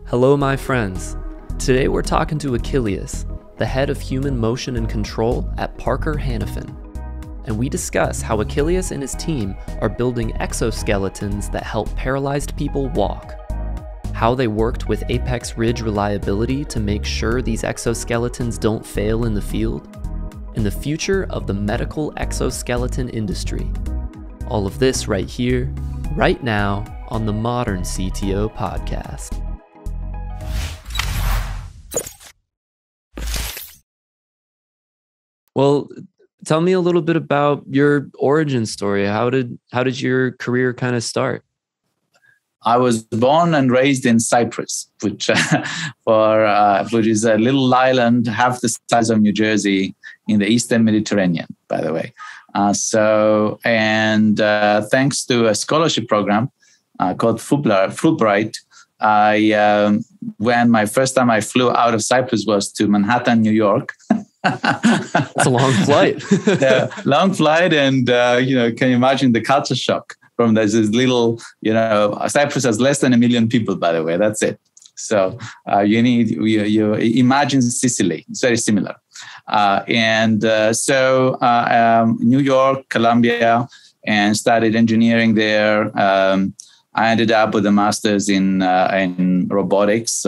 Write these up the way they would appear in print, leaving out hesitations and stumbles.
Hello, my friends. Today we're talking to Achilleas, the head of human motion and control at Parker Hannifin. And we discuss how Achilleas and his team are building exoskeletons that help paralyzed people walk, how they worked with apex ridge reliability to make sure these exoskeletons don't fail in the field, and the future of the medical exoskeleton industry. All of this right here, right now, on the ModernCTO Podcast. Well, tell me a little bit about your origin story. How did your career kind of start? I was born and raised in Cyprus, which is a little island half the size of New Jersey in the Eastern Mediterranean, by the way. Thanks to a scholarship program called Fulbright, when my first time I flew out of Cyprus was to Manhattan, New York. It's a long flight. Yeah, long flight, and can you imagine the culture shock from this little, Cyprus has less than 1 million people, by the way. That's it. So you imagine Sicily. It's very similar. New York, Columbia, and studied engineering there. I ended up with a master's in robotics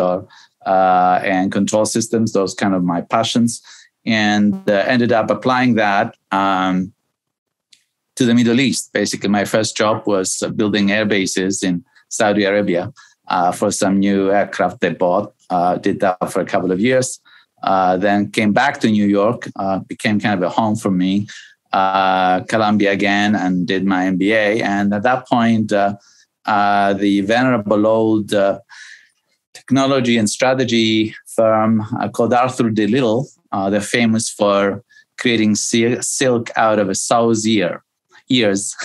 and control systems. Those kind of my passions. And ended up applying that to the Middle East. Basically, my first job was building air bases in Saudi Arabia for some new aircraft they bought. Did that for a couple of years. Then came back to New York, became kind of a home for me. Columbia again, and did my MBA. And at that point, the venerable old technology and strategy firm called Arthur D. Little, they're famous for creating silk out of a sow's ears,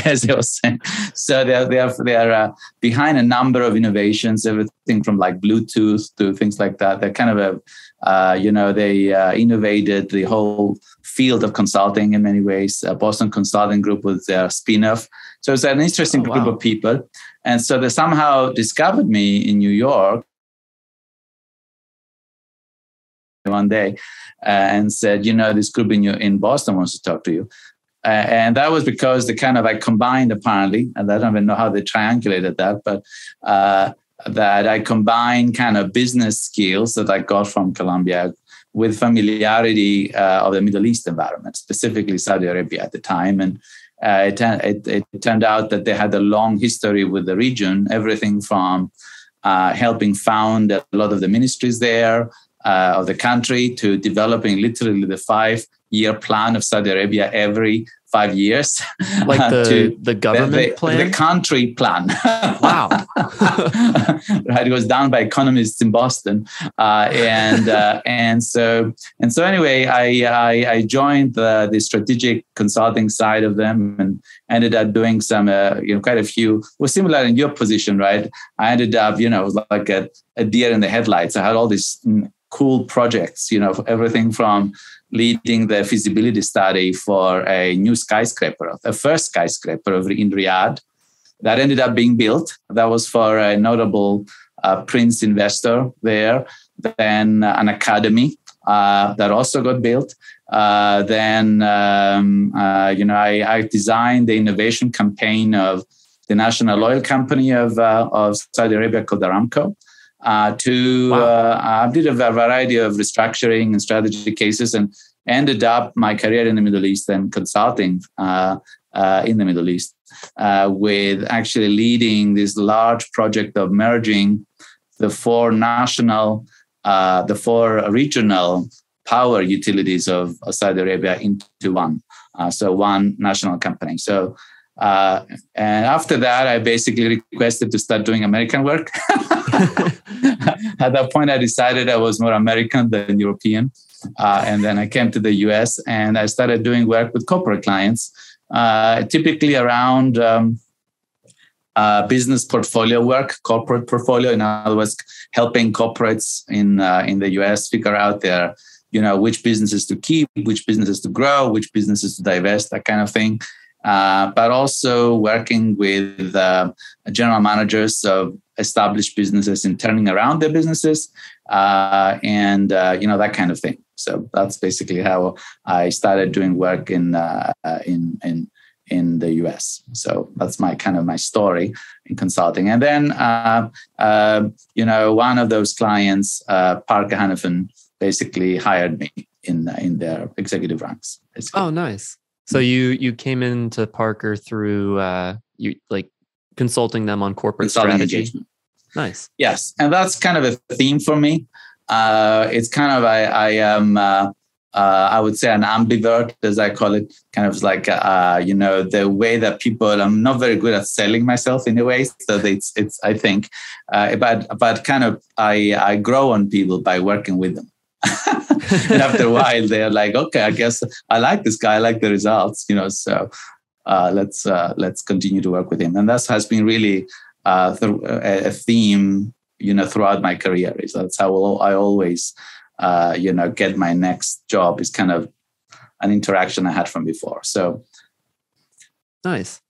as they were saying. So they are behind a number of innovations, everything from like Bluetooth to things like that. They're kind of they innovated the whole field of consulting in many ways. Boston Consulting Group was their spin-off. So it's an interesting group of people. And so they somehow discovered me in New York one day and said, this group in Boston wants to talk to you. And that was because I combined, apparently, and I don't even know how they triangulated that, but that I combined kind of business skills that I got from Columbia with familiarity of the Middle East environment, specifically Saudi Arabia at the time. And it turned out that they had a long history with the region, everything from helping found a lot of the ministries there, of the country, to developing literally the 5-year plan of Saudi Arabia every 5 years. Like the government plan? The country plan. Wow. Right. It was done by economists in Boston. So anyway, I joined the strategic consulting side of them and ended up doing some, quite a few, was similar in your position, right? I ended up, it was like a deer in the headlights. I had all these cool projects, everything from leading the feasibility study for a new skyscraper, the first skyscraper in Riyadh that ended up being built. That was for a notable Prince investor there. Then an academy that also got built. I designed the innovation campaign of the national oil company of Saudi Arabia called Aramco. I did a variety of restructuring and strategy cases and ended up my career in the Middle East and consulting in the Middle East with actually leading this large project of merging the four regional power utilities of Saudi Arabia into one. So one national company. So and after that, I basically requested to start doing American work. At that point, I decided I was more American than European. And then I came to the US and I started doing work with corporate clients, typically around business portfolio work, corporate portfolio. In other words, helping corporates in the US figure out their, which businesses to keep, which businesses to grow, which businesses to divest, that kind of thing. but also working with general managers of established businesses in turning around their businesses, and that kind of thing. So that's basically how I started doing work in the US. So that's my story in consulting. And then one of those clients, Parker Hannifin, basically hired me in their executive ranks. Basically. Oh, nice. So you came into Parker through consulting them on corporate strategy. Engagement. Nice. Yes, and that's kind of a theme for me. It's kind of I am I would say an ambivert, as I call it, kind of like the way that people. I'm not very good at selling myself in a way, so it's I think, but kind of I grow on people by working with them. And after a while, they're like, okay, I guess I like this guy. I like the results, So let's continue to work with him, and that has been really a theme, throughout my career. Is that's how I always, get my next job is kind of an interaction I had from before. So nice.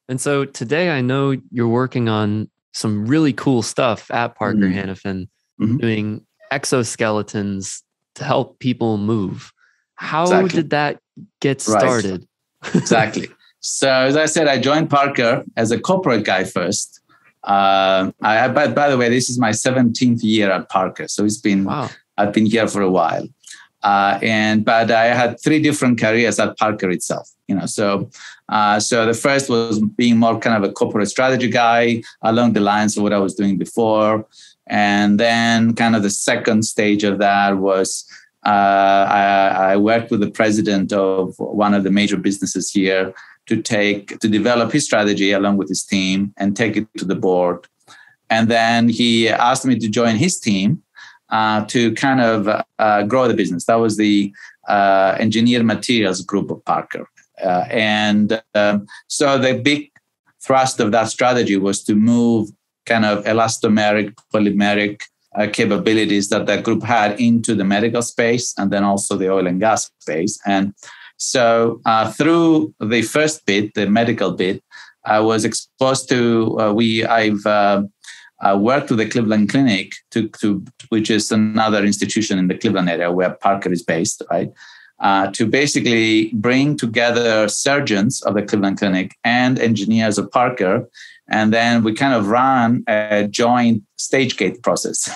And so today, I know you're working on some really cool stuff at Parker Hannifin, doing exoskeletons to help people move. How did that get started? Right. Exactly. So as I said, I joined Parker as a corporate guy first. By the way, this is my 17th year at Parker. So I've been here for a while. But I had 3 different careers at Parker itself. So the first was being more kind of a corporate strategy guy along the lines of what I was doing before. And then kind of the second stage of that was I worked with the president of one of the major businesses here to develop his strategy along with his team and take it to the board. And then he asked me to join his team to kind of grow the business. That was the engineered materials group of Parker. So the big thrust of that strategy was to move kind of elastomeric, polymeric capabilities that group had into the medical space and then also the oil and gas space. And so through the first bit, the medical bit, I was exposed to, I've worked with the Cleveland Clinic, which is another institution in the Cleveland area where Parker is based, right? To basically bring together surgeons of the Cleveland Clinic and engineers of Parker. And then we kind of ran a joint stage gate process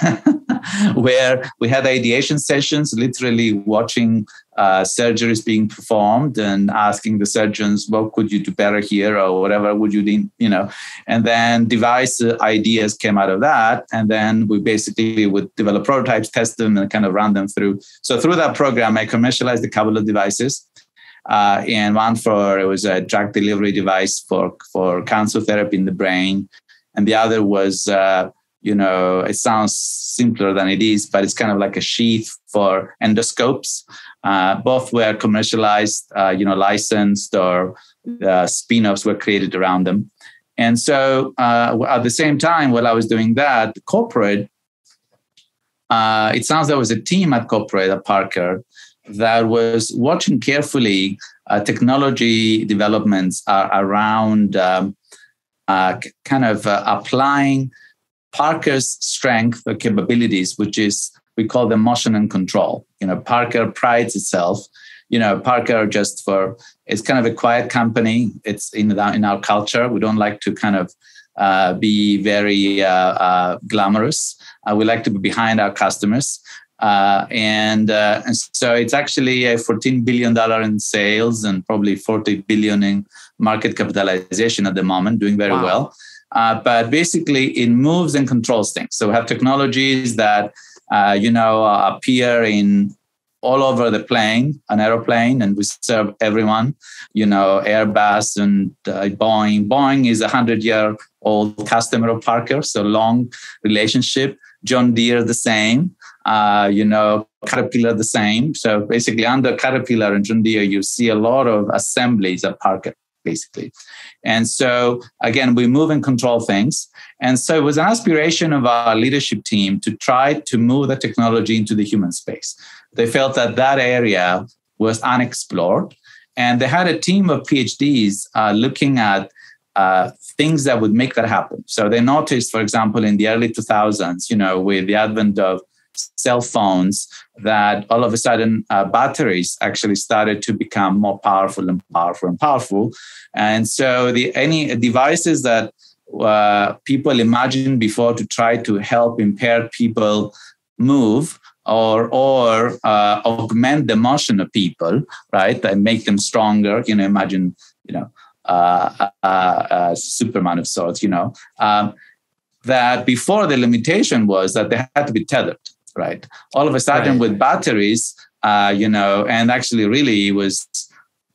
where we had ideation sessions, literally watching surgeries being performed and asking the surgeons, what could you do better here or whatever would you need, and then device ideas came out of that. And then we basically would develop prototypes, test them and kind of run them through. So through that program, I commercialized a couple of devices. And one it was a drug delivery device for cancer therapy in the brain. And the other was, it sounds simpler than it is, but it's kind of like a sheath for endoscopes. Both were commercialized, licensed, or spin-offs were created around them. And so at the same time, while I was doing that, corporate, it sounds there was a team at corporate at Parker that was watching carefully technology developments around applying Parker's strength or capabilities, which is, we call them motion and control. Parker prides itself. Parker it's kind of a quiet company. It's in our culture. We don't like to kind of be very glamorous. We like to be behind our customers. And so it's actually a $14 billion in sales and probably $40 billion in market capitalization at the moment, doing very well. But basically, it moves and controls things. So we have technologies that, appear in all over the plane, an aeroplane, and we serve everyone, Airbus and Boeing. Boeing is a 100-year-old customer of Parker, so long relationship. John Deere, the same. Caterpillar, the same. So basically under Caterpillar and John Deere, you see a lot of assemblies at Parker, basically. And so again, we move and control things. And so it was an aspiration of our leadership team to try to move the technology into the human space. They felt that area was unexplored. And they had a team of PhDs looking at things that would make that happen. So they noticed, for example, in the early 2000s, with the advent of cell phones, that all of a sudden batteries actually started to become more powerful and powerful and powerful. And so any devices that people imagined before to try to help impaired people move or augment the motion of people, right, and make them stronger. Imagine, Superman of sorts. That before the limitation was that they had to be tethered, right? All of a sudden, with batteries, and actually, really, it was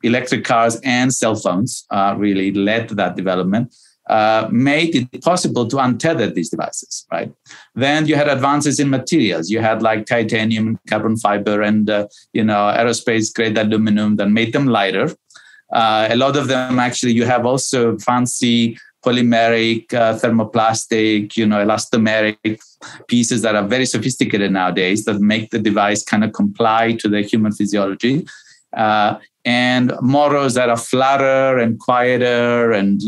electric cars and cell phones really led to that development. Made it possible to untether these devices, right? Then you had advances in materials. You had like titanium, carbon fiber, and aerospace grade aluminum that made them lighter. A lot of them actually, you have also fancy polymeric, thermoplastic, elastomeric pieces that are very sophisticated nowadays that make the device kind of comply to the human physiology. And motors that are flatter and quieter and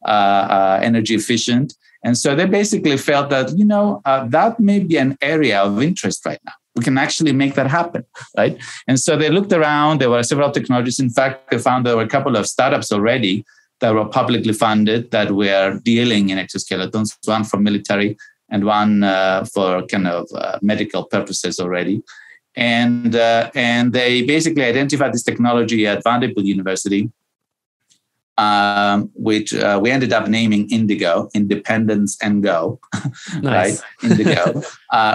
energy efficient. And so they basically felt that, that may be an area of interest right now. We can actually make that happen, right? And so they looked around. There were several technologies. In fact, they found there were a couple of startups already that were publicly funded that were dealing in exoskeletons, one for military and one for kind of medical purposes already. And they basically identified this technology at Vanderbilt University, which we ended up naming Indego, Independence and Go, nice. Right? Indego,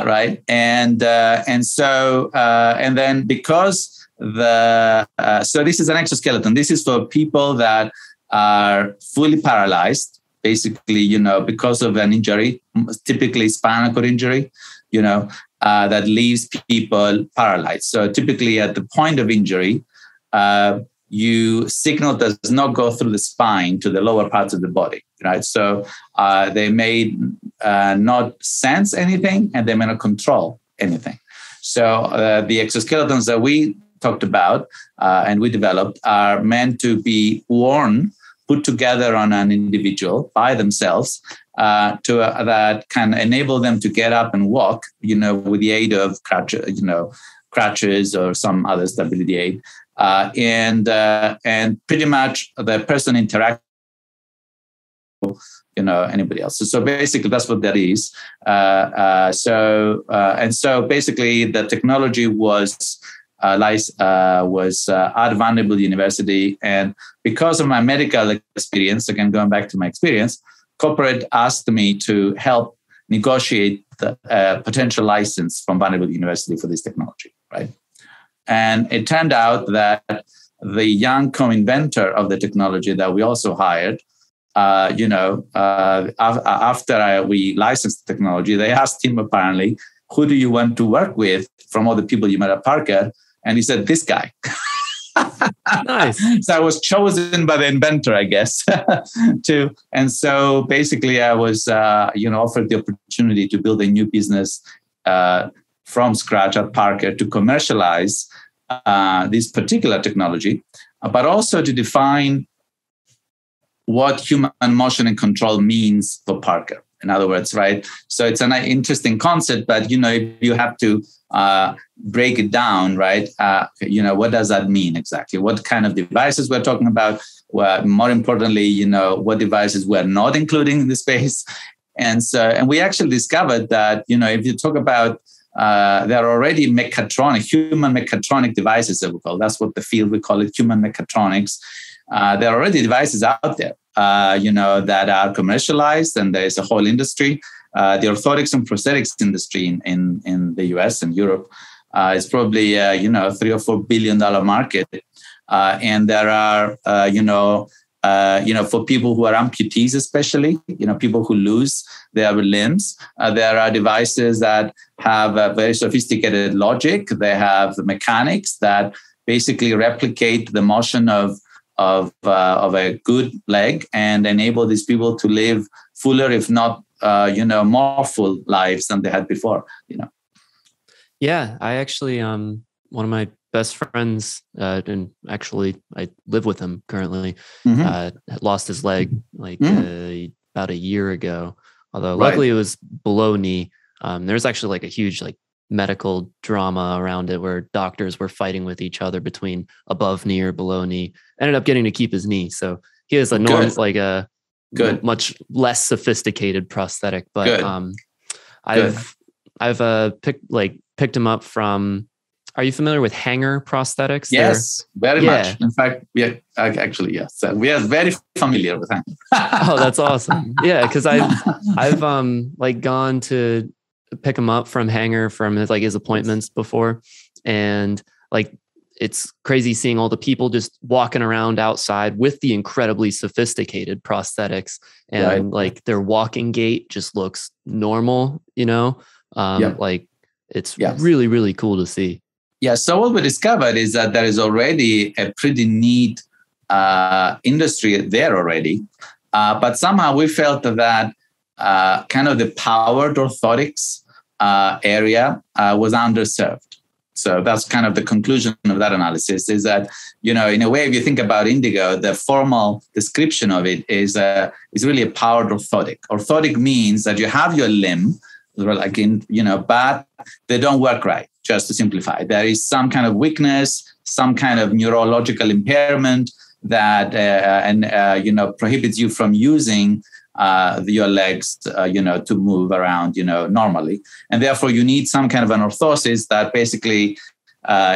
right? And then because so this is an exoskeleton. This is for people that are fully paralyzed, basically, because of an injury, typically spinal cord injury, that leaves people paralyzed. So typically at the point of injury, signal does not go through the spine to the lower parts of the body, right? So they may not sense anything and they may not control anything. So the exoskeletons that we talked about and we developed are meant to be worn, put together on an individual by themselves that can enable them to get up and walk, with the aid of crutches or some other stability aid. And pretty much the person interacts anybody else. So basically that's what that is. So basically the technology was at Vanderbilt University. And because of my medical experience, again, going back to my experience, corporate asked me to help negotiate the potential license from Vanderbilt University for this technology, right? And it turned out that the young co-inventor of the technology that we also hired, after we licensed the technology, they asked him apparently, who do you want to work with from all the people you met at Parker? And he said, this guy. Nice. So I was chosen by the inventor, I guess, too. And so basically I was, offered the opportunity to build a new business from scratch at Parker to commercialize this particular technology, but also to define what human motion and control means for Parker. In other words, right? So it's an interesting concept, but, if you have to break it down, right? What does that mean exactly? What kind of devices we're talking about? Well, more importantly, what devices we're not including in the space. And we actually discovered that, if you talk about there are already human mechatronic devices that we call. That's what the field we call it, human mechatronics. There are already devices out there, that are commercialized, and there's a whole industry. The orthotics and prosthetics industry in the US and Europe is probably $3 or $4 billion market, and there are for people who are amputees, especially, people who lose their limbs, there are devices that have a very sophisticated logic. They have mechanics that basically replicate the motion of a good leg and enable these people to live fuller, if not, more full lives than they had before. Yeah, I actually, one of my best friends, and actually I live with him currently, lost his leg like about a year ago. Although luckily it was below knee. There's actually like a huge like medical drama around it where doctors were fighting with each other between above knee or below knee. Ended up getting to keep his knee. So he has a much less sophisticated prosthetic, but I've picked him up from. Are you familiar with hanger prosthetics? Yes, very much. In fact, yes. We are very familiar with hanger. Oh, that's awesome. Yeah, because I've gone to pick him up from hanger from his appointments before, and like it's crazy seeing all the people just walking around outside with the incredibly sophisticated prosthetics, and like their walking gait just looks normal. It's really, really cool to see. Yeah. So what we discovered is that there is already a pretty neat industry there already. But somehow we felt that kind of the powered orthotics area was underserved. So that's kind of the conclusion of that analysis, is that, in a way, if you think about Indego, the formal description of it is really a powered orthotic. Orthotic means that you have your limb, but they don't work right. Just to simplify, there is some kind of weakness, some kind of neurological impairment that prohibits you from using your legs, to move around, normally, and therefore you need some kind of an orthosis that basically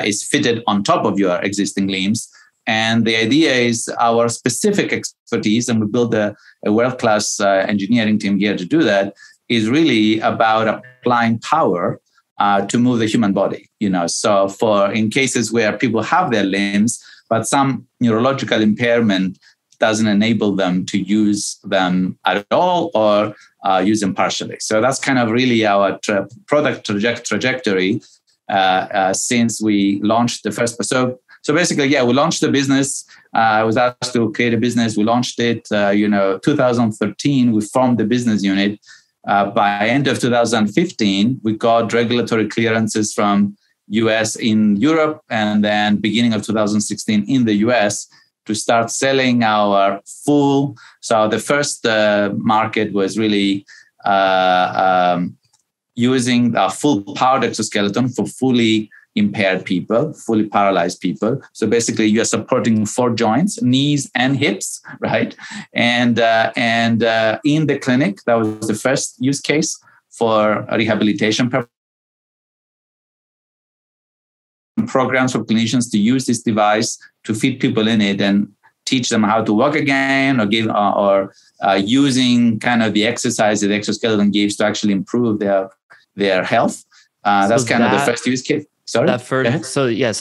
is fitted on top of your existing limbs. And the idea is our specific expertise, and we built a world-class engineering team here to do that, is really about applying power to move the human body, So in cases where people have their limbs, but some neurological impairment doesn't enable them to use them at all or use them partially. So that's kind of really our product trajectory since we launched the first. So basically, we launched the business. I was asked to create a business. We launched it, 2013. We formed the business unit. By end of 2015, we got regulatory clearances from US in Europe, and then beginning of 2016 in the US to start selling our full. So the first market was really using a full powered exoskeleton for fully impaired people, fully paralyzed people. So basically, you are supporting 4 joints, knees and hips, right? And in the clinic, that was the first use case for rehabilitation programs for clinicians to use this device to fit people in it and teach them how to walk again, or give using kind of the exercise that the exoskeleton gives to actually improve their health. That's kind of the first use case. Sorry? So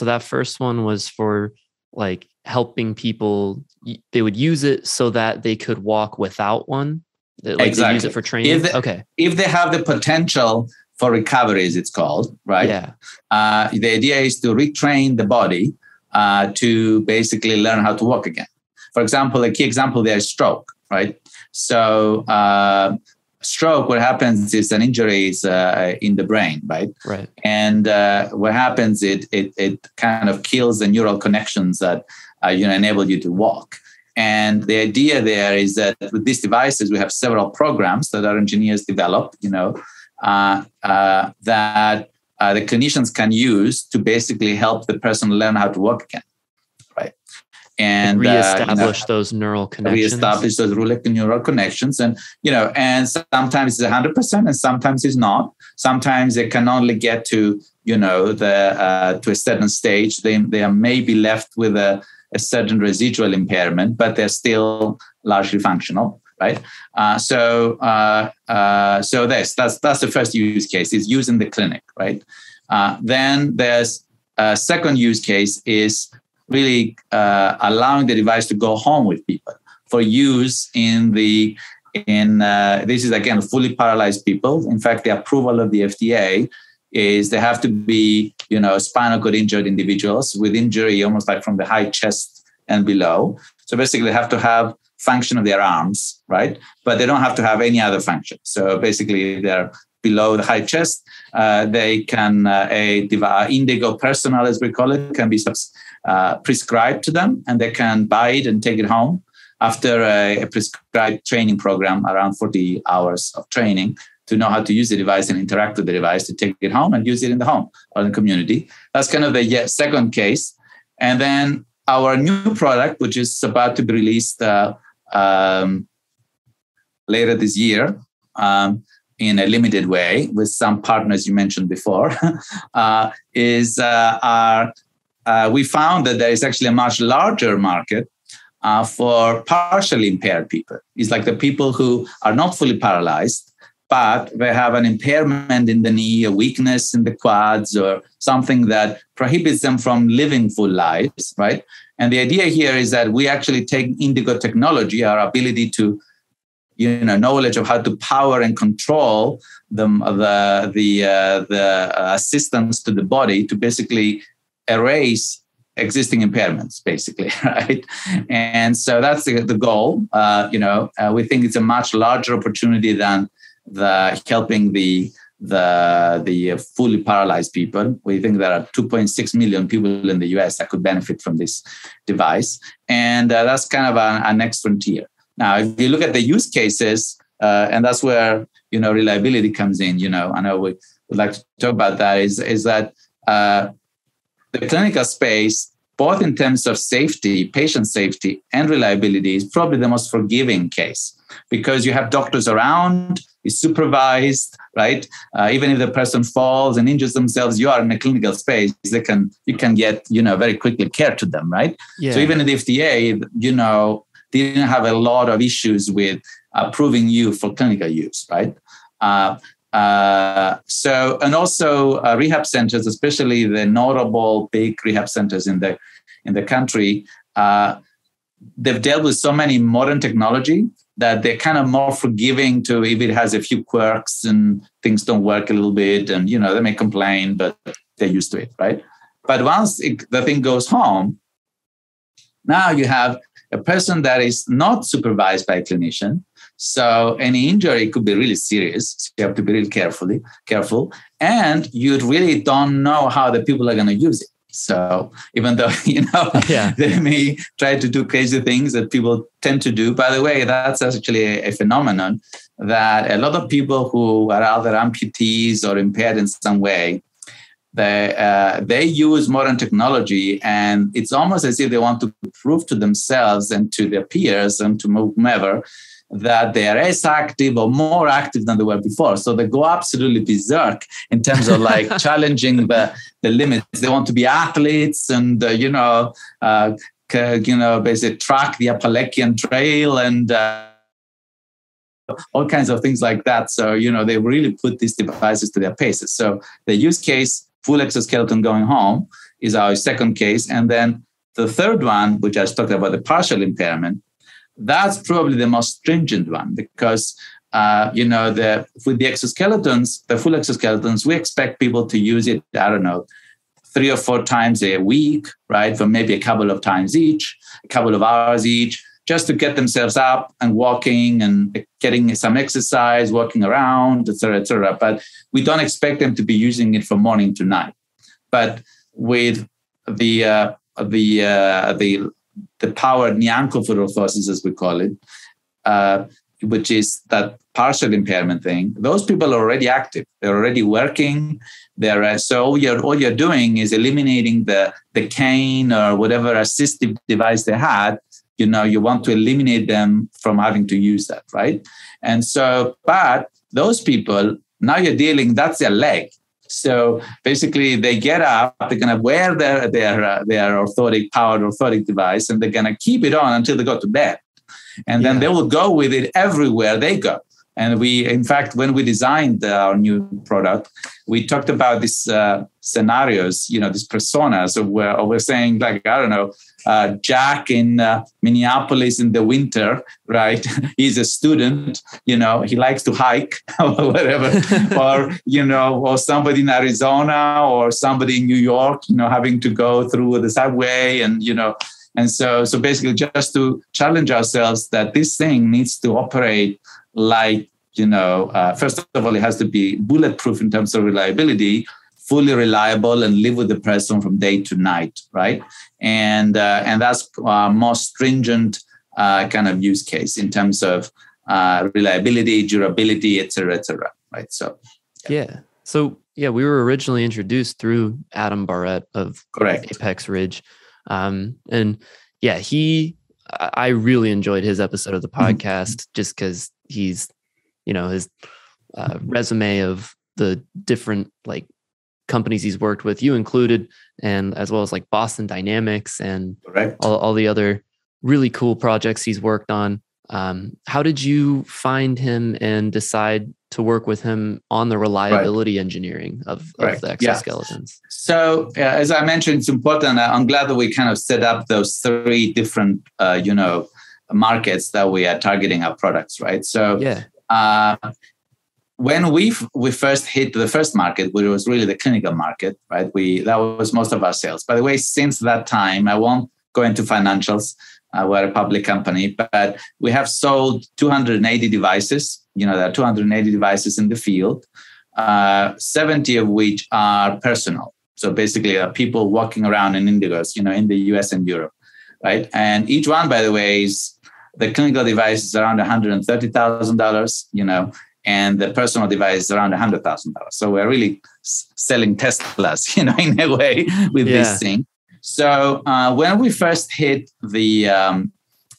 that first one was for like helping people. They would use it so that they could walk without one. Exactly. They use it for training. If they have the potential for recovery, as it's called, right? Yeah. The idea is to retrain the body to basically learn how to walk again. For example, a key example there is stroke, right? So stroke, what happens is an injury is in the brain, right? Right. And what happens, it kind of kills the neural connections that enable you to walk. And the idea there is that with these devices, we have several programs that our engineers develop, that the clinicians can use to basically help the person learn how to walk again, right? And reestablish those neural connections. Reestablish those neural connections, and and sometimes it's 100%, and sometimes it's not. Sometimes they can only get to to a certain stage. They may be left with a certain residual impairment, but they're still largely functional, right? So that's the first use case, is using the clinic, right? Then there's a second use case is really allowing the device to go home with people for use in this is again fully paralyzed people. In fact, the approval of the FDA is they have to be spinal cord injured individuals with injury almost like from the high chest and below. So basically, they have to have function of their arms, right? But they don't have to have any other function. So basically, they're below the high chest. They can, Indego Personal, as we call it, can be prescribed to them, and they can buy it and take it home after a prescribed training program, around 40 hours of training to know how to use the device and interact with the device, to take it home and use it in the home or in the community. That's kind of the second case. And then our new product, which is about to be released later this year in a limited way with some partners you mentioned before, we found that there is actually a much larger market for partially impaired people. It's like the people who are not fully paralyzed, but they have an impairment in the knee, a weakness in the quads, or something that prohibits them from living full lives, right? And the idea here is that we actually take Indego technology, our ability to, knowledge of how to power and control the assistance to the body to basically erase existing impairments, basically, right? And so that's the goal. We think it's a much larger opportunity than helping the fully paralyzed people. We think there are 2.6 million people in the US that could benefit from this device. And that's kind of a next frontier. Now, if you look at the use cases, and that's where, reliability comes in, I know we would like to talk about that, is that the clinical space, both in terms of safety, patient safety, and reliability, is probably the most forgiving case because you have doctors around, it's supervised, right? Even if the person falls and injures themselves, you are in a clinical space, you can get, very quickly care to them, right? Yeah. So even in the FDA, didn't have a lot of issues with approving you for clinical use, right? And also rehab centers, especially the notable big rehab centers in the country, they've dealt with so many modern technology that they're kind of more forgiving to if it has a few quirks and things don't work a little bit, and they may complain, but they're used to it, right? But once the thing goes home, now you have a person that is not supervised by a clinician. So any injury could be really serious. So you have to be really careful. And you really don't know how the people are going to use it. So even though, they may try to do crazy things that people tend to do. By the way, that's actually a phenomenon that a lot of people who are either amputees or impaired in some way, they use modern technology, and it's almost as if they want to prove to themselves and to their peers and to whomever that they are as active or more active than they were before. So they go absolutely berserk in terms of challenging the limits. They want to be athletes and, basically track the Appalachian Trail and all kinds of things like that. So, they really put these devices to their paces. So the use case, full exoskeleton going home, is our second case. And then the third one, which I was talking about, the partial impairment, that's probably the most stringent one because, with the exoskeletons, the full exoskeletons, we expect people to use it, 3 or 4 times a week, right? For maybe a couple of times each, a couple of hours each, just to get themselves up and walking and getting some exercise, walking around, et cetera, et cetera. But we don't expect them to be using it from morning to night. But with the powered knee ankle foot orthosis, as we call it, which is that partial impairment thing, those people are already active. They're already working. So all you're doing is eliminating the cane or whatever assistive device they had. You want to eliminate them from having to use that, right? And so, but those people, now you're dealing, that's their leg. So basically, they get up, they're going to wear their powered orthotic device, and they're going to keep it on until they go to bed. And then they will go with it everywhere they go. And in fact, when we designed our new product, we talked about these scenarios, these personas of where we're saying, Jack in Minneapolis in the winter, right? He's a student, he likes to hike or whatever, or somebody in Arizona or somebody in New York, having to go through the subway and so basically just to challenge ourselves that this thing needs to operate like first of all, it has to be bulletproof in terms of reliability, fully reliable, and live with the person from day to night, right? And that's most stringent kind of use case in terms of reliability, durability, et cetera, right? So, yeah. So, yeah, we were originally introduced through Adam Bahret of correct. Apex Ridge. And yeah, I really enjoyed his episode of the podcast just because he's, his resume of the different like companies he's worked with, you included, and as well as like Boston Dynamics and all the other really cool projects he's worked on. How did you find him and decide to work with him on the reliability engineering of the exoskeletons? Yeah. So as I mentioned, it's important. I'm glad that we kind of set up those 3 different, markets that we are targeting our products, right? So when we first hit the first market, which was really the clinical market, right? That was most of our sales. By the way, since that time, I won't go into financials. We're a public company, but we have sold 280 devices. There are 280 devices in the field, 70 of which are personal. So basically, people walking around in Indigos, in the US and Europe, right? And each one, by the way, the clinical device is around $130,000, and the personal device is around $100,000. So we're really selling Teslas, in a way with this thing. So when we first hit the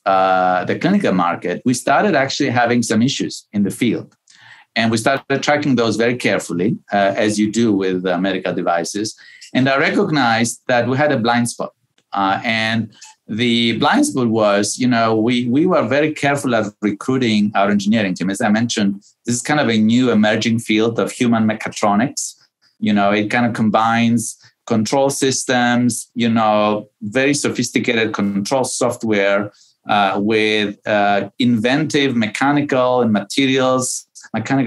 clinical market, we started actually having some issues in the field. And we started tracking those very carefully, as you do with medical devices. And I recognized that we had a blind spot. And the blind spot was, we were very careful at recruiting our engineering team. As I mentioned, this is kind of a new emerging field of human mechatronics. It kind of combines control systems, very sophisticated control software with inventive mechanical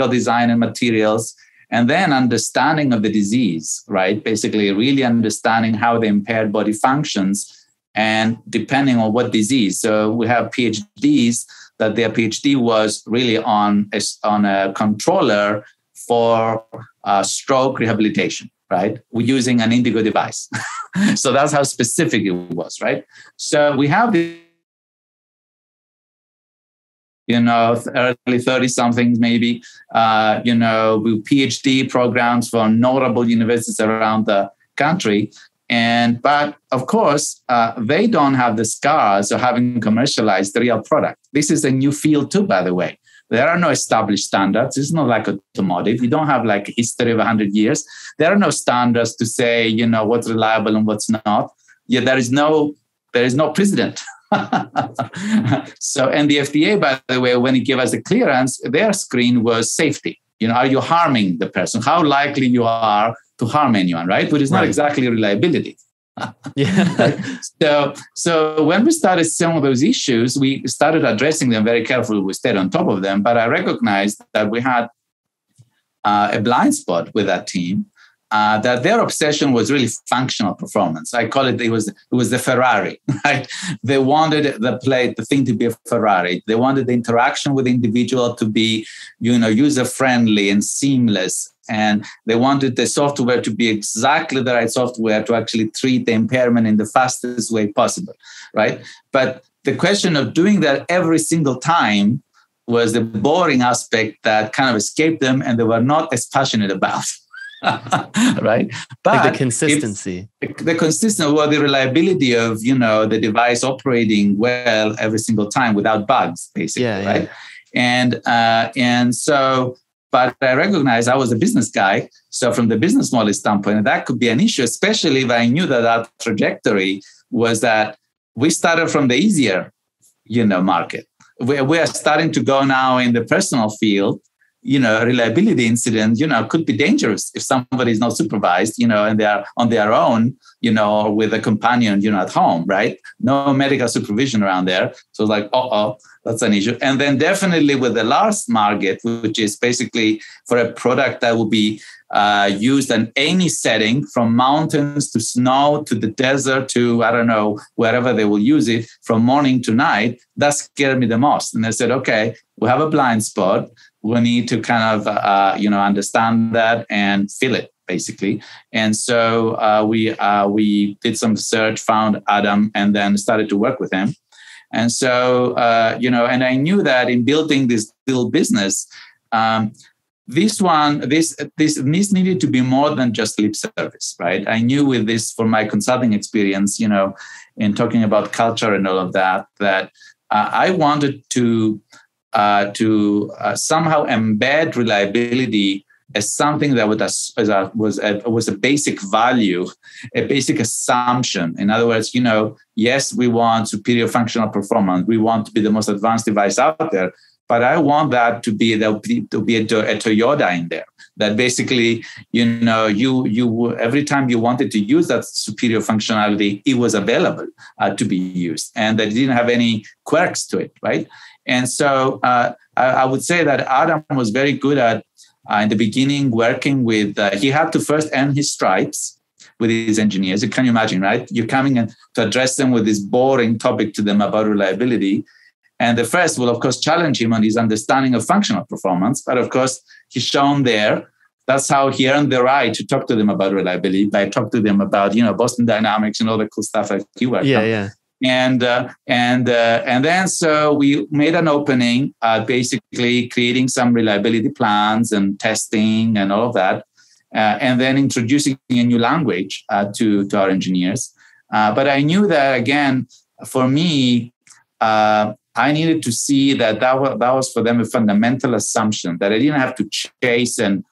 design and materials, and then understanding of the disease, right? Basically, really understanding how the impaired body functions and depending on what disease. So we have PhDs that their PhD was really on a controller for stroke rehabilitation. Right? We're using an Indego device. So that's how specific it was, right? So we have the, early 30-somethings maybe, with PhD programs from notable universities around the country. But of course, they don't have the scars of having commercialized the real product. This is a new field too, by the way. There are no established standards. It's not like automotive. You don't have like a history of 100 years. There are no standards to say, what's reliable and what's not. Yeah, there is no precedent. So, and the FDA, by the way, when it gave us the clearance, their screen was safety. Are you harming the person? How likely you are to harm anyone, right? But it's not exactly reliability. So when we started some of those issues, we started addressing them very carefully. We stayed on top of them, but I recognized that we had a blind spot with that team, that their obsession was really functional performance. I call it was the Ferrari, right? They wanted the thing to be a Ferrari. They wanted the interaction with the individual to be, user-friendly and seamless. And they wanted the software to be exactly the right software to actually treat the impairment in the fastest way possible, right? But the question of doing that every single time was the boring aspect that kind of escaped them and they were not as passionate about. Right? But like the consistency. The reliability of, the device operating well every single time without bugs, basically, right? And so, but I recognized I was a business guy. So from the business model standpoint, that could be an issue, especially if I knew that our trajectory was that we started from the easier, market. We are starting to go now in the personal field. Reliability incident, could be dangerous if somebody is not supervised, and they are on their own, or with a companion, at home, right? No medical supervision around there. So like, that's an issue. And then definitely with the last market, which is basically for a product that will be used in any setting, from mountains to snow to the desert to, I don't know, wherever they will use it from morning to night, that scared me the most. And I said, okay, we have a blind spot. we need to kind of, understand that and feel it, basically. And so we did some research, found Adam, and then started to work with him. And so, and I knew that in building this little business, this needed to be more than just lip service, right? I knew with this, from my consulting experience, in talking about culture and all of that, that I wanted to somehow embed reliability as something that was a basic value, a basic assumption. In other words, yes, we want superior functional performance. We want to be the most advanced device out there. But I want that to be a Toyota in there. That basically, you every time you wanted to use that superior functionality, it was available to be used, and that it didn't have any quirks to it, right? And so I would say that Adam was very good at, in the beginning, working with. He had to first earn his stripes with his engineers. You can imagine, right? You're coming in to address them with this boring topic to them about reliability. And the first will, of course, challenge him on his understanding of functional performance. But of course, he's shown there. That's how he earned the right to talk to them about reliability, by talk to them about, Boston Dynamics and all the cool stuff that he worked on. Yeah. And then so we made an opening, basically creating some reliability plans and testing and all of that, and then introducing a new language to our engineers. But I knew that, again, for me, I needed to see that was for them a fundamental assumption, that I didn't have to chase and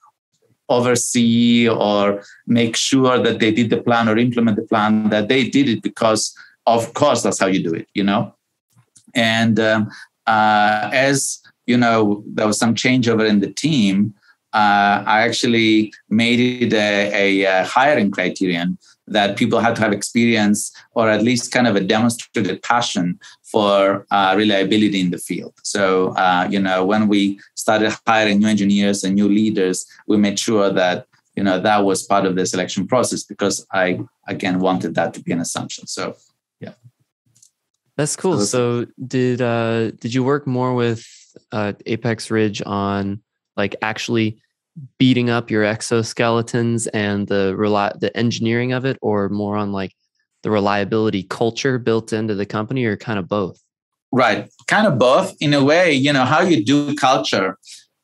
oversee or make sure that they did the plan or implement the plan, that they did it because, of course, that's how you do it, And as, there was some changeover in the team, I actually made it a hiring criterion that people had to have experience or at least kind of a demonstrated passion for reliability in the field. So, when we started hiring new engineers and new leaders, we made sure that, that was part of the selection process, because I, again, wanted that to be an assumption. So, yeah. That's cool. So did you work more with Apex Ridge on like actually beating up your exoskeletons and the engineering of it, or more on like the reliability culture built into the company, or kind of both? Right. Kind of both. In a way, how you do culture,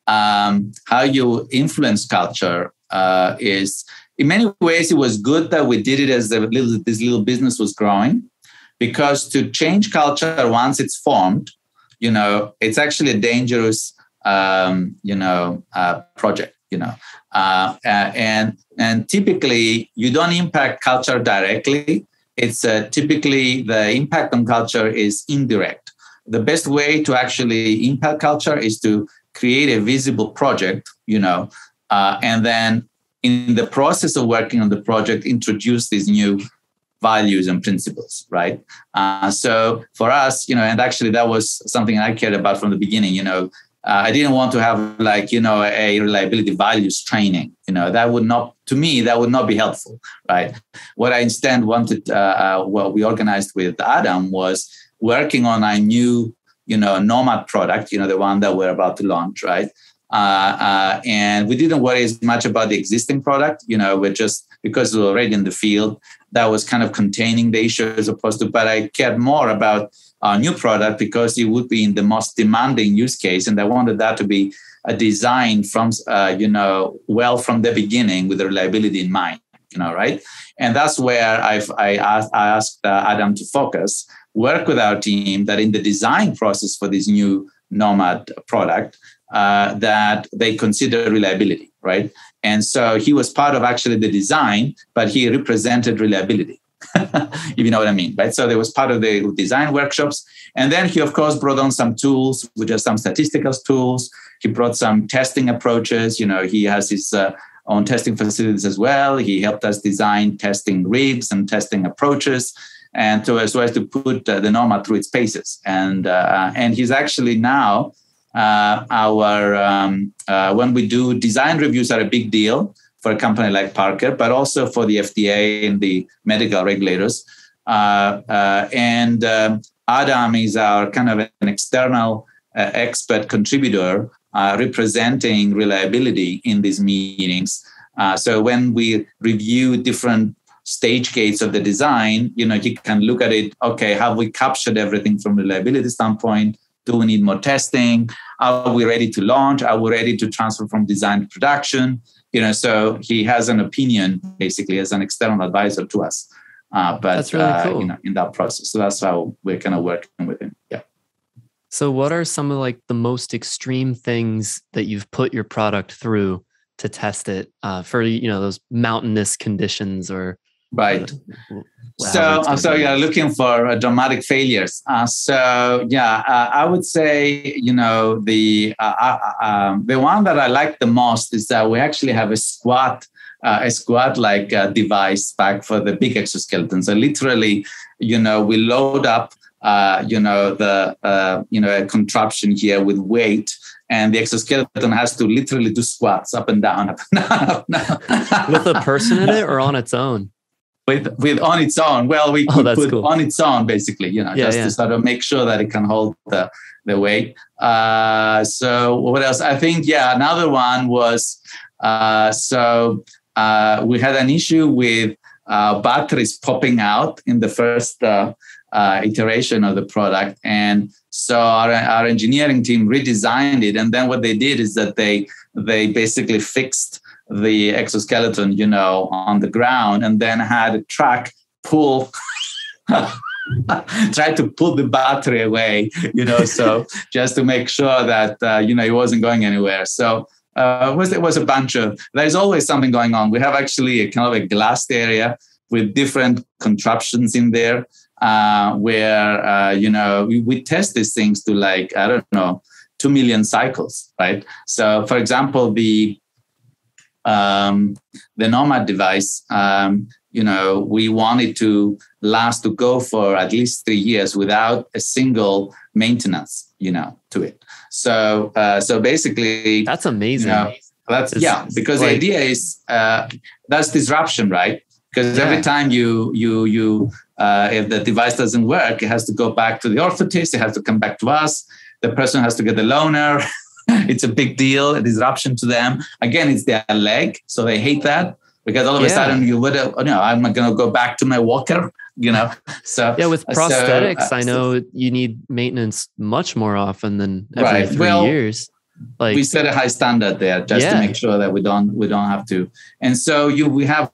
how you influence culture is, in many ways, it was good that we did it as this little business was growing, because to change culture once it's formed, it's actually a dangerous, project. And typically you don't impact culture directly. It's typically the impact on culture is indirect. The best way to actually impact culture is to create a visible project, and then in the process of working on the project, introduce these new values and principles, right? So for us, and actually that was something I cared about from the beginning, I didn't want to have a reliability values training. That would not be helpful, right? What I instead wanted, what we organized with Adam, was working on a new, Nomad product, the one that we're about to launch, right? And we didn't worry as much about the existing product, we're just, because we're already in the field, that was kind of containing the issue as opposed to, but I cared more about our new product because it would be in the most demanding use case. And I wanted that to be a design from, from the beginning with the reliability in mind, right? And that's where I asked Adam to focus, work with our team that in the design process for this new Nomad product, that they consider reliability, right? And so he was part of actually the design, but he represented reliability, if you know what I mean, right? So there was part of the design workshops. And then he, of course, brought on some tools, which are some statistical tools. He brought some testing approaches. He has his own testing facilities as well. He helped us design testing rigs and testing approaches, and so as to put the Nomad through its paces. And he's actually now when we do design reviews are a big deal for a company like Parker, but also for the FDA and the medical regulators. Adam is our kind of an external expert contributor representing reliability in these meetings. So when we review different stage gates of the design, you can look at it. Okay, have we captured everything from reliability standpoint? Do we need more testing? Are we ready to launch? Are we ready to transfer from design to production? So he has an opinion basically as an external advisor to us. But that's really cool. In that process. So that's how we're kind of working with him. Yeah. So what are some of the most extreme things that you've put your product through to test it for, those mountainous conditions or? Right. So you're looking for dramatic failures. I would say, the one that I like the most is that we actually have a squat-like device back for the big exoskeletons. So literally, we load up, a contraption here with weight, and the exoskeleton has to literally do squats up and down, With a person in it or on its own? With on its own. Well, we could put cool. On its own, basically, to sort of make sure that it can hold the weight. So what else? I think, another one was, we had an issue with batteries popping out in the first iteration of the product. And so our engineering team redesigned it. And then what they did is that they basically fixed the exoskeleton, on the ground, and then had a track pull, try to pull the battery away, so just to make sure that, it wasn't going anywhere. So it was a bunch of, there's always something going on. We have actually a kind of a glassed area with different contraptions in there where, we test these things to 2 million cycles, right? So for example, the Nomad device, we wanted to go for at least 3 years without a single maintenance, to it. So basically, that's amazing. Because the idea is that's disruption, right? Because every time you if the device doesn't work, it has to go back to the orthotist. It has to come back to us. The person has to get the loaner. It's a big deal, a disruption to them. Again, it's their leg, so they hate that because all of a sudden you would, I'm not going to go back to my walker, So with prosthetics, I know you need maintenance much more often than every 3 years. We set a high standard there just to make sure that we don't have to. And so we have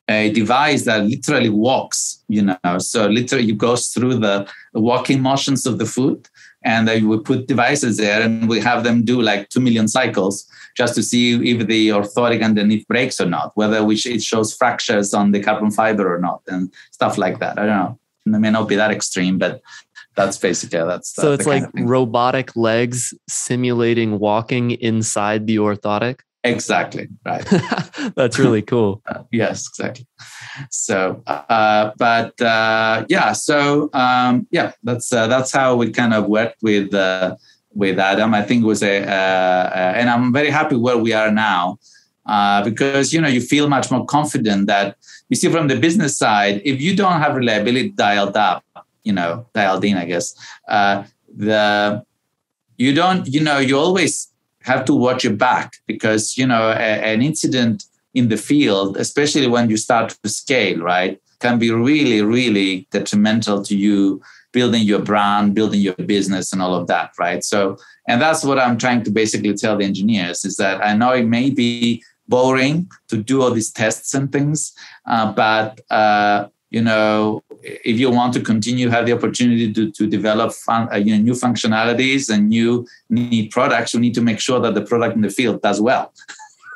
a device that literally walks, so literally it goes through the walking motions of the foot. And then we put devices there and we have them do 2 million cycles just to see if the orthotic underneath breaks or not, whether it shows fractures on the carbon fiber or not, and stuff like that. I don't know. It may not be that extreme, but that's basically So it's like robotic legs simulating walking inside the orthotic? Exactly. Right. That's really cool. Yes, exactly. So, that's how we kind of worked with Adam. I think it was and I'm very happy where we are now, because you feel much more confident that you see from the business side. If you don't have reliability dialed in, I guess, you always have to watch your back because, an incident in the field, especially when you start to scale, right, can be really, really detrimental to you building your brand, building your business and all of that, right? So, and that's what I'm trying to basically tell the engineers is that I know it may be boring to do all these tests and things, but if you want to continue have the opportunity to develop new functionalities and new neat products, you need to make sure that the product in the field does well.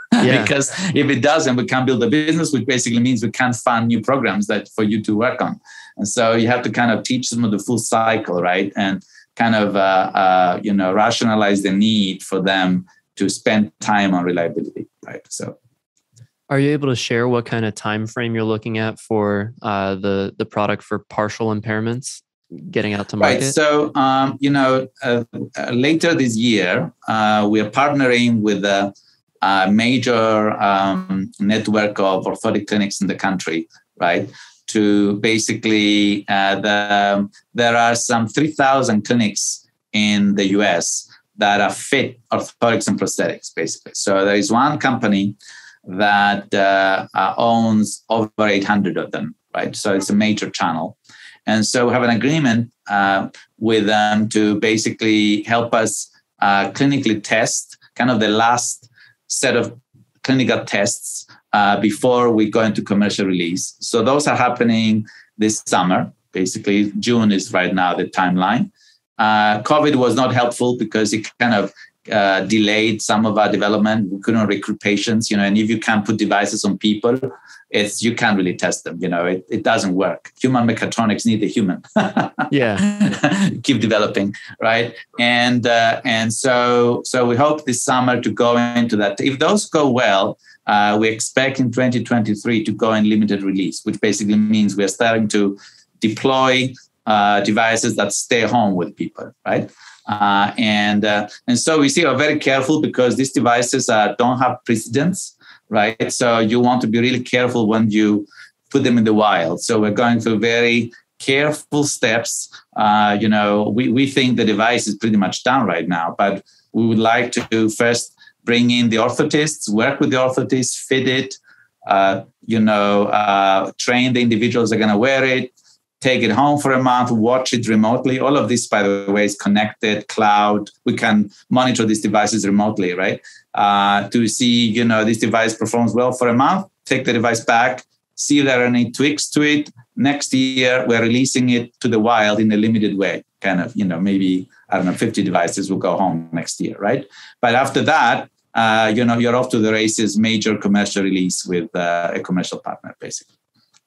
Because if it doesn't, we can't build a business, which basically means we can't fund new programs that for you to work on. And so you have to kind of teach them the full cycle, right? And kind of rationalize the need for them to spend time on reliability, right? So. Are you able to share what kind of time frame you're looking at for the product for partial impairments getting out to market? Right. So, later this year, we are partnering with a major network of orthotic clinics in the country, right? To basically, there are some 3,000 clinics in the US that are fit orthotics and prosthetics, basically. So there is one company that owns over 800 of them, right? So it's a major channel. And so we have an agreement with them to basically help us clinically test kind of the last set of clinical tests before we go into commercial release. So those are happening this summer. Basically, June is right now the timeline. COVID was not helpful because it kind of delayed some of our development. We couldn't recruit patients, and if you can't put devices on people, you can't really test them. It doesn't work. Human mechatronics need the human. Yeah. Keep developing, right? And so we hope this summer to go into that. If those go well, we expect in 2023 to go in limited release, which basically means we're starting to deploy devices that stay home with people, right? And so we are very careful because these devices don't have precedence, right? So you want to be really careful when you put them in the wild. So we're going through very careful steps. We think the device is pretty much done right now, but we would like to first bring in the orthotists, work with the orthotists, fit it, train the individuals that are going to wear it, take it home for a month, watch it remotely. All of this, by the way, is connected, cloud. We can monitor these devices remotely, right? To see, this device performs well for a month, take the device back, see if there are any tweaks to it. Next year, we're releasing it to the wild in a limited way. Kind of, maybe, 50 devices will go home next year, right? But after that, you're off to the races, major commercial release with a commercial partner, basically.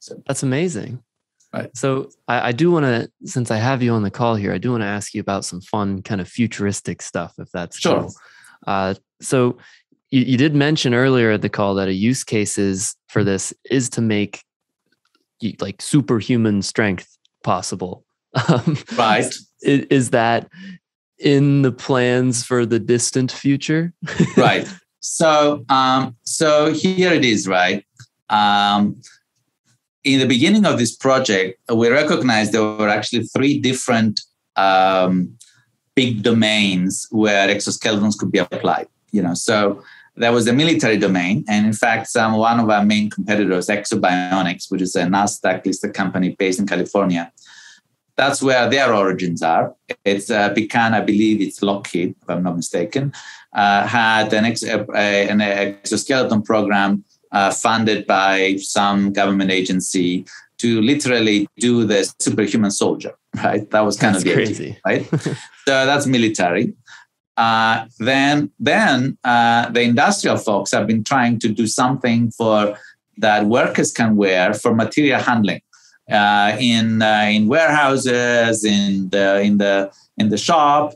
So that's amazing. Right. So I do want to, since I have you on the call here, I do want to ask you about some fun kind of futuristic stuff, if that's sure. Cool. So you did mention earlier at the call that a use cases for this is to make like superhuman strength possible. Right. Is that in the plans for the distant future? Right. So here it is, right? In the beginning of this project, we recognized there were actually 3 different big domains where exoskeletons could be applied. So there was the military domain, and in fact, one of our main competitors, Exobionics, which is a Nasdaq-listed company based in California, that's where their origins are. It's Pecan, I believe it's Lockheed, if I'm not mistaken, had an exoskeleton program funded by some government agency to literally do the superhuman soldier, right? That was kind of the crazy, idea, right? So that's military. Then the industrial folks have been trying to do something for that workers can wear for material handling in warehouses, in the shop,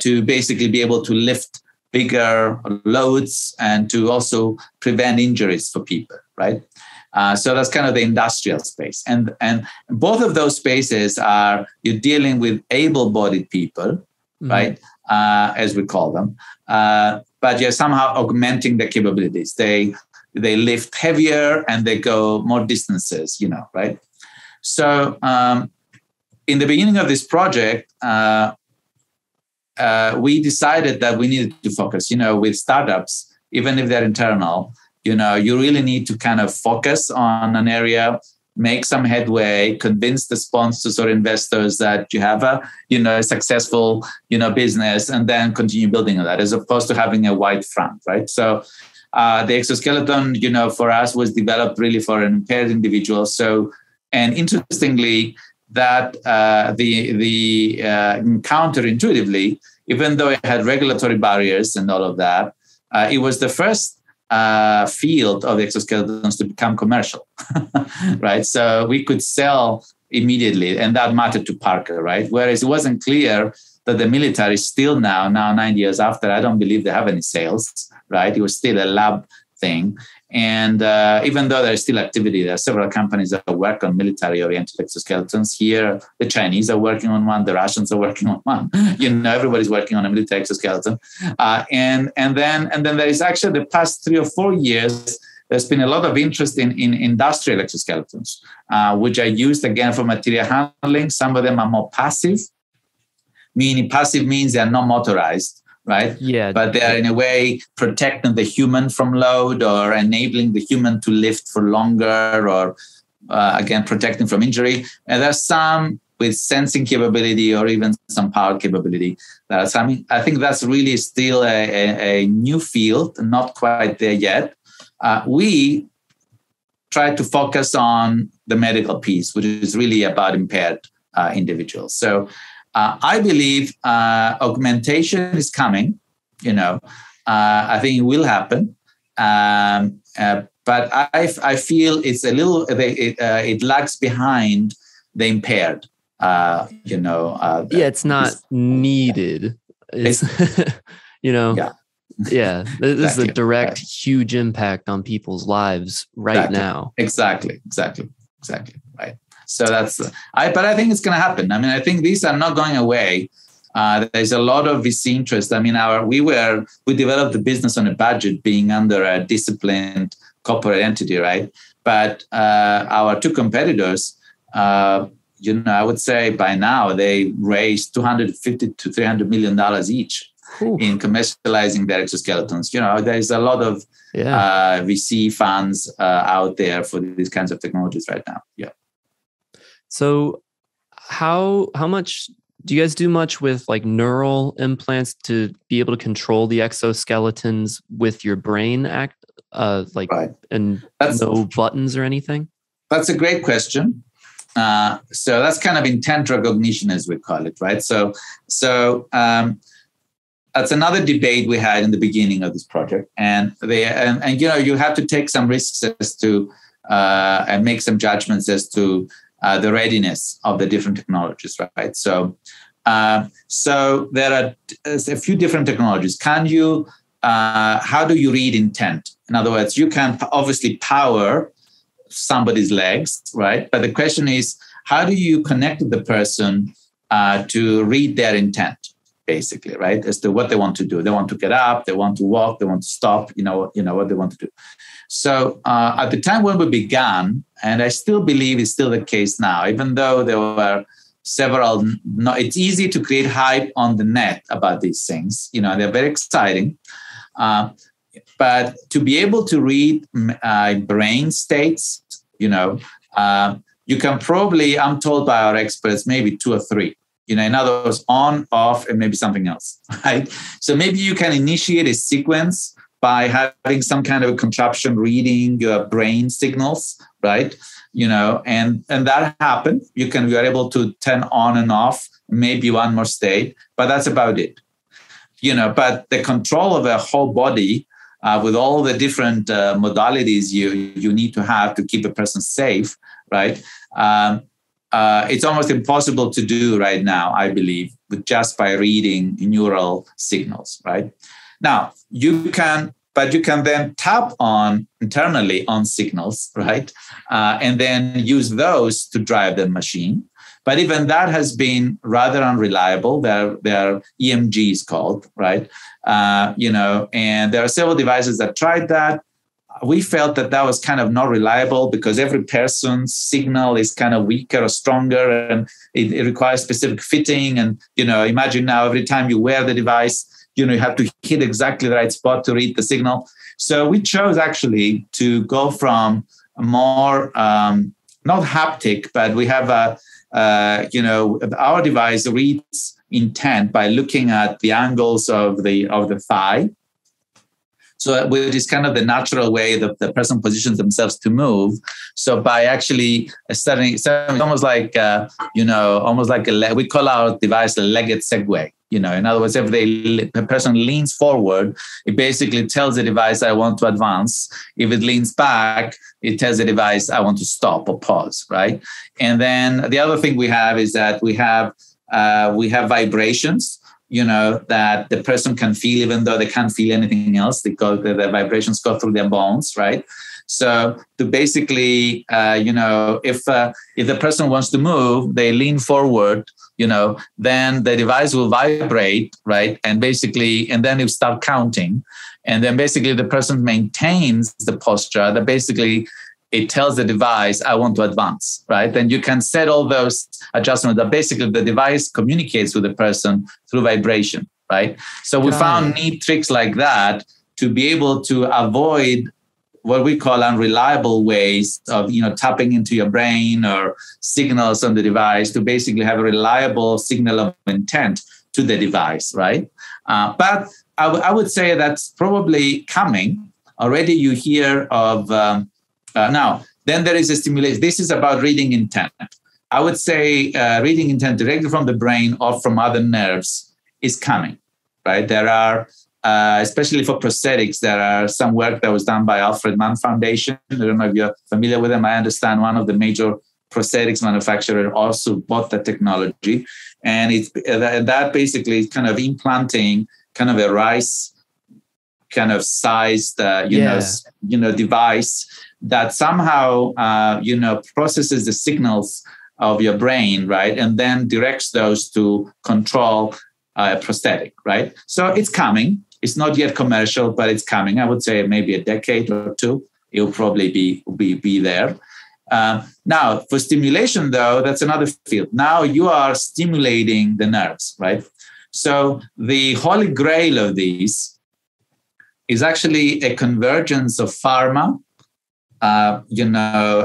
to basically be able to lift bigger loads and to also prevent injuries for people, right? So that's kind of the industrial space. And both of those spaces you're dealing with able-bodied people, right? As we call them. But you're somehow augmenting the capabilities. They lift heavier and they go more distances, right? So in the beginning of this project, we decided that we needed to focus, with startups, even if they're internal, you really need to kind of focus on an area, make some headway, convince the sponsors or investors that you have a successful, business, and then continue building on that, as opposed to having a wide front, right? So the exoskeleton, for us was developed really for an impaired individual. So, and interestingly, that the counterintuitively, even though it had regulatory barriers and all of that, it was the first field of exoskeletons to become commercial, right? So we could sell immediately, and that mattered to Parker, right? Whereas it wasn't clear that the military still now 9 years after, I don't believe they have any sales, right? It was still a lab thing. And even though there's still activity, there are several companies that work on military-oriented exoskeletons. Here, the Chinese are working on one, the Russians are working on one. Everybody's working on a military exoskeleton. And then there is actually the past 3 or 4 years, there's been a lot of interest in industrial exoskeletons, which are used again for material handling. Some of them are more passive. meaning passive means they are not motorized, right? Yeah. But they are in a way protecting the human from load or enabling the human to lift for longer or again, protecting from injury. And there's some with sensing capability or even some power capability. I think that's really still a new field, not quite there yet. We try to focus on the medical piece, which is really about impaired individuals. So I believe augmentation is coming. I think it will happen. But I feel it's a little, it lags behind the impaired. It's not needed. It's, Yeah. Yeah. This is a direct, huge impact on people's lives now. Exactly. Right. So but I think it's going to happen. I mean, I think these are not going away. There's a lot of VC interest. I mean, we developed the business on a budget, being under a disciplined corporate entity, right? But our two competitors, I would say by now they raised $250 to $300 million each in commercializing their exoskeletons. There's a lot of VC funds out there for these kinds of technologies right now. Yeah. So how much do you guys do much with like neural implants to be able to control the exoskeletons with your brain and no buttons or anything? That's a great question. So that's kind of intent recognition, as we call it, right? So that's another debate we had in the beginning of this project, and you have to take some risks as to and make some judgments as to the readiness of the different technologies, right? So there are a few different technologies. How do you read intent? In other words, you can obviously power somebody's legs, right? But the question is, how do you connect the person to read their intent, basically, right? As to what they want to do. They want to get up, they want to walk, they want to stop, what they want to do. So at the time when we began, and I still believe it's still the case now, even though there were several, it's easy to create hype on the net about these things. They're very exciting. But to be able to read brain states, you can probably, I'm told by our experts, maybe 2 or 3. In other words, on, off, and maybe something else, right? So maybe you can initiate a sequence by having some kind of a contraption reading your brain signals, right? And that happened. You are able to turn on and off, maybe one more state, but that's about it. But the control of a whole body with all the different modalities you need to have to keep a person safe, right? It's almost impossible to do right now, I believe, just by reading neural signals, right? Now, you can then tap on internally on signals, right? And then use those to drive the machine. But even that has been rather unreliable. They're EMGs called, right? And there are several devices that tried that. We felt that was kind of not reliable because every person's signal is kind of weaker or stronger, and it requires specific fitting. And, imagine now every time you wear the device, you have to hit exactly the right spot to read the signal. So we chose actually to go from a more, not haptic, but we have our device reads intent by looking at the angles of the thigh. So which is kind of the natural way that the person positions themselves to move. So by actually starting, it's almost like, we call our device a legged Segway. In other words, if the person leans forward, it basically tells the device, I want to advance. If it leans back, it tells the device, I want to stop or pause, right? And then the other thing we have is that we have vibrations, that the person can feel, even though they can't feel anything else, because the vibrations go through their bones, right? So to basically, if the person wants to move, they lean forward, then the device will vibrate, right? And then you start counting. And then basically the person maintains the posture that basically it tells the device, I want to advance, right? And you can set all those adjustments that basically the device communicates with the person through vibration, right? So we found neat tricks like that to be able to avoid what we call unreliable ways of, tapping into your brain or signals on the device, to basically have a reliable signal of intent to the device, right? But I would say that's probably coming. Already you hear of, now, then there is a stimulation. This is about reading intent. I would say reading intent directly from the brain or from other nerves is coming, right? There are, especially for prosthetics, there are some work that was done by Alfred Mann Foundation. I don't know if you're familiar with them. I understand one of the major prosthetics manufacturers also bought the technology. And that basically is kind of implanting kind of a rice kind of sized, device that somehow, processes the signals of your brain, right? And then directs those to control a prosthetic, right? So it's coming. It's not yet commercial, but it's coming. I would say maybe a decade or two, it will probably be there. Now, for stimulation, though, that's another field. Now you are stimulating the nerves, right? So the holy grail of these is actually a convergence of pharma,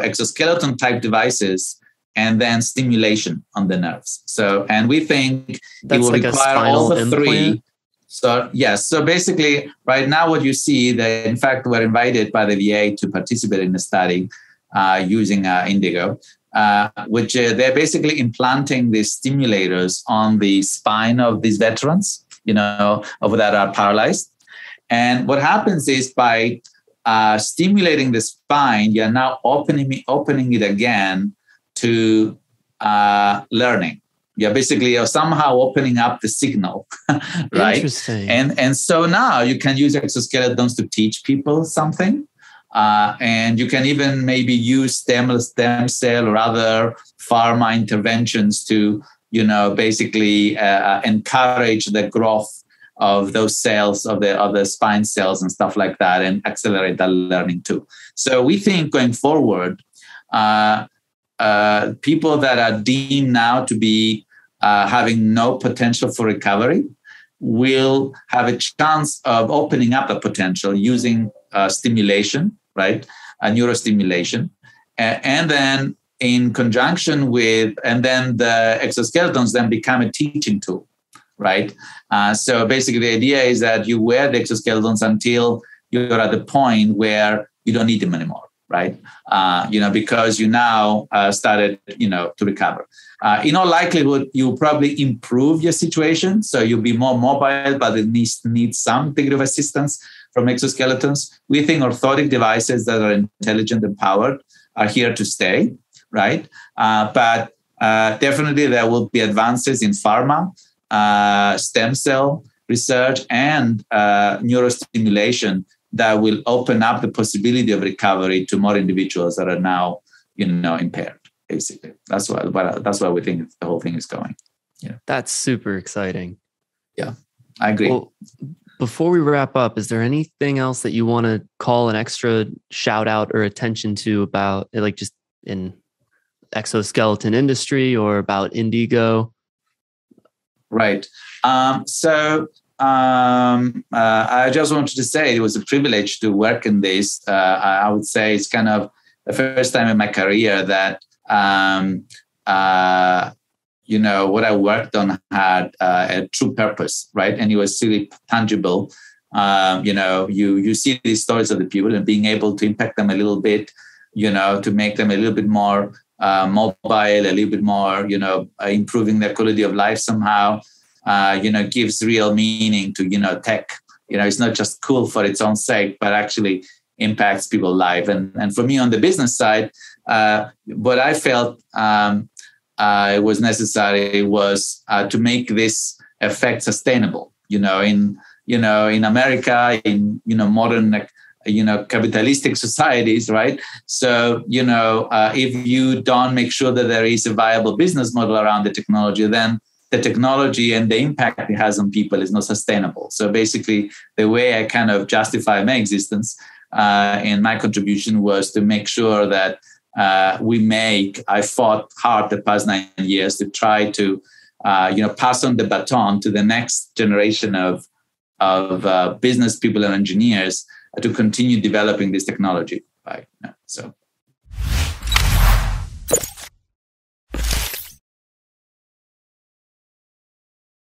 exoskeleton type devices, and then stimulation on the nerves. So, and we think that's it will like require all the three. So, yes. So basically, right now, what you see, that in fact, we're invited by the VA to participate in the study using Indego, which they're basically implanting these stimulators on the spine of these veterans, of that are paralyzed. And what happens is by stimulating the spine, you're now opening it again to learning. You're somehow opening up the signal, right? Interesting. And so now you can use exoskeletons to teach people something. And you can even maybe use stem cell or other pharma interventions to, basically encourage the growth of those cells, of the other spine cells and stuff like that, and accelerate that learning too. So we think going forward, people that are deemed now to be having no potential for recovery will have a chance of opening up the potential using stimulation, right? Neurostimulation. And then in conjunction with, and then the exoskeletons then become a teaching tool, right? So basically the idea is that you wear the exoskeletons until you're at the point where you don't need them anymore, right? Because you now started, to recover. In all likelihood, you'll probably improve your situation. So you'll be more mobile, but it needs some degree of assistance from exoskeletons. We think orthotic devices that are intelligent and powered are here to stay, right? But definitely there will be advances in pharma, stem cell research, and neurostimulation that will open up the possibility of recovery to more individuals that are now, impaired. Basically, that's why we think the whole thing is going. Yeah, that's super exciting. Yeah, I agree. Well, before we wrap up, is there anything else that you want to call an extra shout out or attention to about, like, just in exoskeleton industry or about Indego? Right. I just wanted to say it was a privilege to work in this. I would say it's kind of the first time in my career that, what I worked on had a true purpose, right? And it was really tangible. You see these stories of the people and being able to impact them a little bit, to make them a little bit more mobile, a little bit more, improving their quality of life somehow, gives real meaning to, tech. It's not just cool for its own sake, but actually impacts people's life. And for me on the business side, what I felt it was necessary was to make this effect sustainable. In America, in modern capitalistic societies, right? So if you don't make sure that there is a viable business model around the technology, then the technology and the impact it has on people is not sustainable. So basically, the way I kind of justify my existence and my contribution was to make sure that I fought hard the past 9 years to try to, pass on the baton to the next generation of business people and engineers to continue developing this technology. Right? So